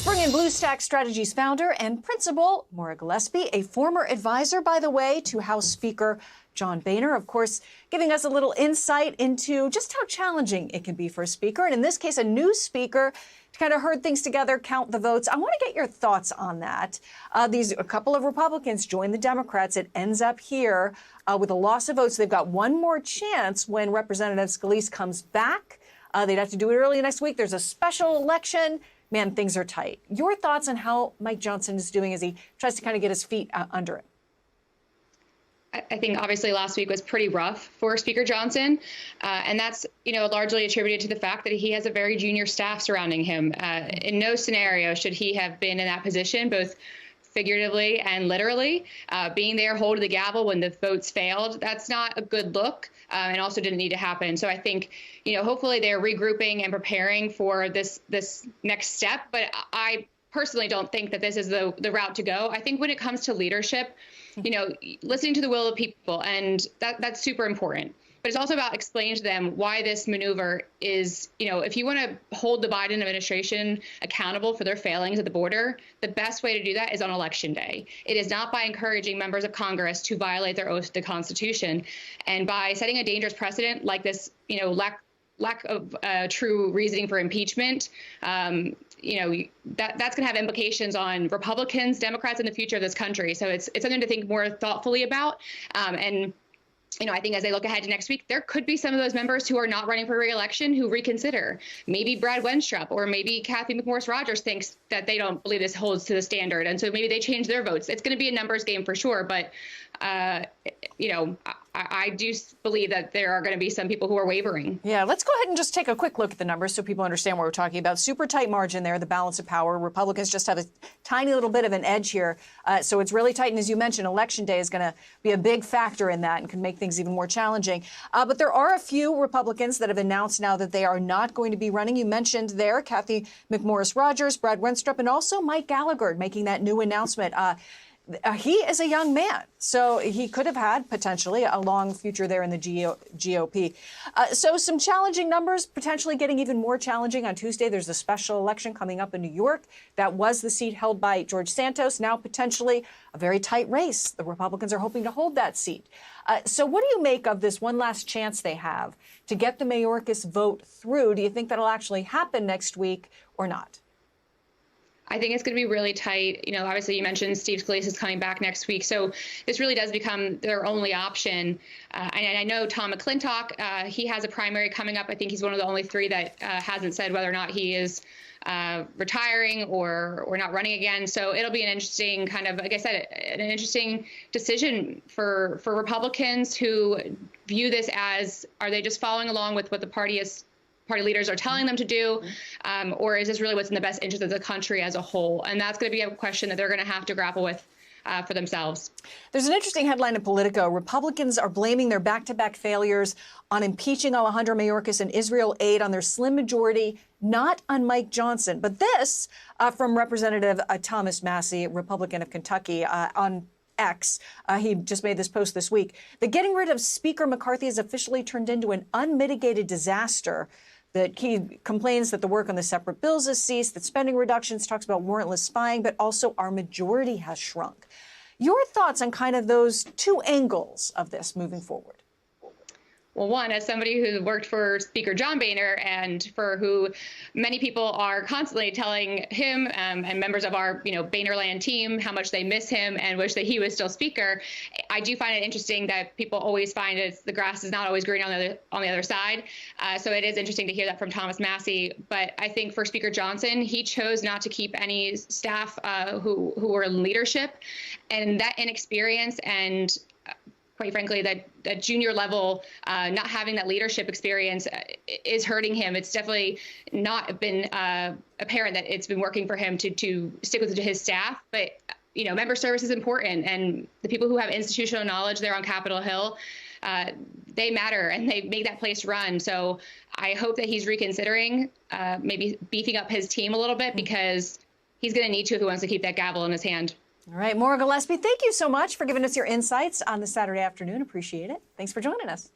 Let's bring in BlueStack Strategies founder and principal, Maura Gillespie, a former advisor, by the way, to House Speaker John Boehner, of course, giving us a little insight into just how challenging it can be for a speaker, and in this case, a new speaker, to kind of herd things together, count the votes. I want to get your thoughts on that. A couple of Republicans joined the Democrats. It ends up here with a loss of votes. They've got one more chance when Representative Scalise comes back. They'd have to do it early next week. There's a special election. Man, things are tight. Your thoughts on how Mike Johnson is doing as he tries to kind of get his feet under it? I think obviously last week was pretty rough for Speaker Johnson, and that's largely attributed to the fact that he has a very junior staff surrounding him. In no scenario should he have been in that position, both figuratively and literally, being there holding the gavel when the votes failed. That's not a good look, and also didn't need to happen. So I think hopefully they're regrouping and preparing for this next step. But I personally don't think that this is the route to go. I think when it comes to leadership, listening to the will of people, and that's super important. But it's also about explaining to them why this maneuver is, if you want to hold the Biden administration accountable for their failings at the border, the best way to do that is on Election Day. It is not by encouraging members of Congress to violate their oath to the Constitution. And by setting a dangerous precedent like this, lack of true reasoning for impeachment, that's going to have implications on Republicans, Democrats in the future of this country. So it's something to think more thoughtfully about. I think as they look ahead to next week, there could be some of those members who are not running for re-election who reconsider. Maybe Brad Wenstrup or maybe Cathy McMorris Rodgers thinks that they don't believe this holds to the standard. And so maybe they change their votes. It's going to be a numbers game for sure. But, I do believe that there are going to be some people who are wavering. Yeah, let's go ahead and just take a quick look at the numbers so people understand what we're talking about. Super tight margin there, the balance of power. Republicans just have a tiny little bit of an edge here. So it's really tight. And as you mentioned, Election Day is going to be a big factor in that and can make things even more challenging. But there are a few Republicans that have announced now that they are not going to be running. You mentioned there Cathy McMorris Rodgers, Brad Wenstrup, and also Mike Gallagher making that new announcement. He is a young man, so he could have had potentially a long future there in the GOP. So some challenging numbers, potentially getting even more challenging on Tuesday. There's a special election coming up in New York. That was the seat held by George Santos. Now potentially a very tight race. The Republicans are hoping to hold that seat. So what do you make of this one last chance they have to get the Mayorkas vote through? Do you think that'll actually happen next week or not? I think it's going to be really tight. Obviously you mentioned Steve Scalise is coming back next week. So this really does become their only option. And I know Tom McClintock, he has a primary coming up. I think he's one of the only three that hasn't said whether or not he is retiring or not running again. So it'll be an interesting kind of, like I said, an interesting decision for Republicans who view this as, are they just following along with what the party leaders are telling them to do, or is this really what's in the best interest of the country as a whole? And that's going to be a question that they're going to have to grapple with for themselves. There's an interesting headline in Politico. Republicans are blaming their back-to-back failures on impeaching Alejandro Mayorkas and Israel aid on their slim majority, not on Mike Johnson. But this from Representative Thomas Massie, Republican of Kentucky, on X. He just made this post this week. The getting rid of Speaker McCarthy has officially turned into an unmitigated disaster. That he complains that the work on the separate bills has ceased, that spending reductions, talks about warrantless spying, but also our majority has shrunk. Your thoughts on kind of those two angles of this moving forward? Well, one, as somebody who worked for Speaker John Boehner and for who many people are constantly telling him and members of our, Boehnerland team how much they miss him and wish that he was still Speaker, I do find it interesting that people always find the grass is not always green on the other side. So it is interesting to hear that from Thomas Massie. But I think for Speaker Johnson, he chose not to keep any staff who were in leadership, and that inexperience and quite frankly, that junior level, not having that leadership experience is hurting him. It's definitely not been apparent that it's been working for him to stick with his staff. But, member service is important. And the people who have institutional knowledge there on Capitol Hill, they matter and they make that place run. So I hope that he's reconsidering maybe beefing up his team a little bit, because he's going to need to if he wants to keep that gavel in his hand. All right, Maura Gillespie, thank you so much for giving us your insights on this Saturday afternoon. Appreciate it. Thanks for joining us.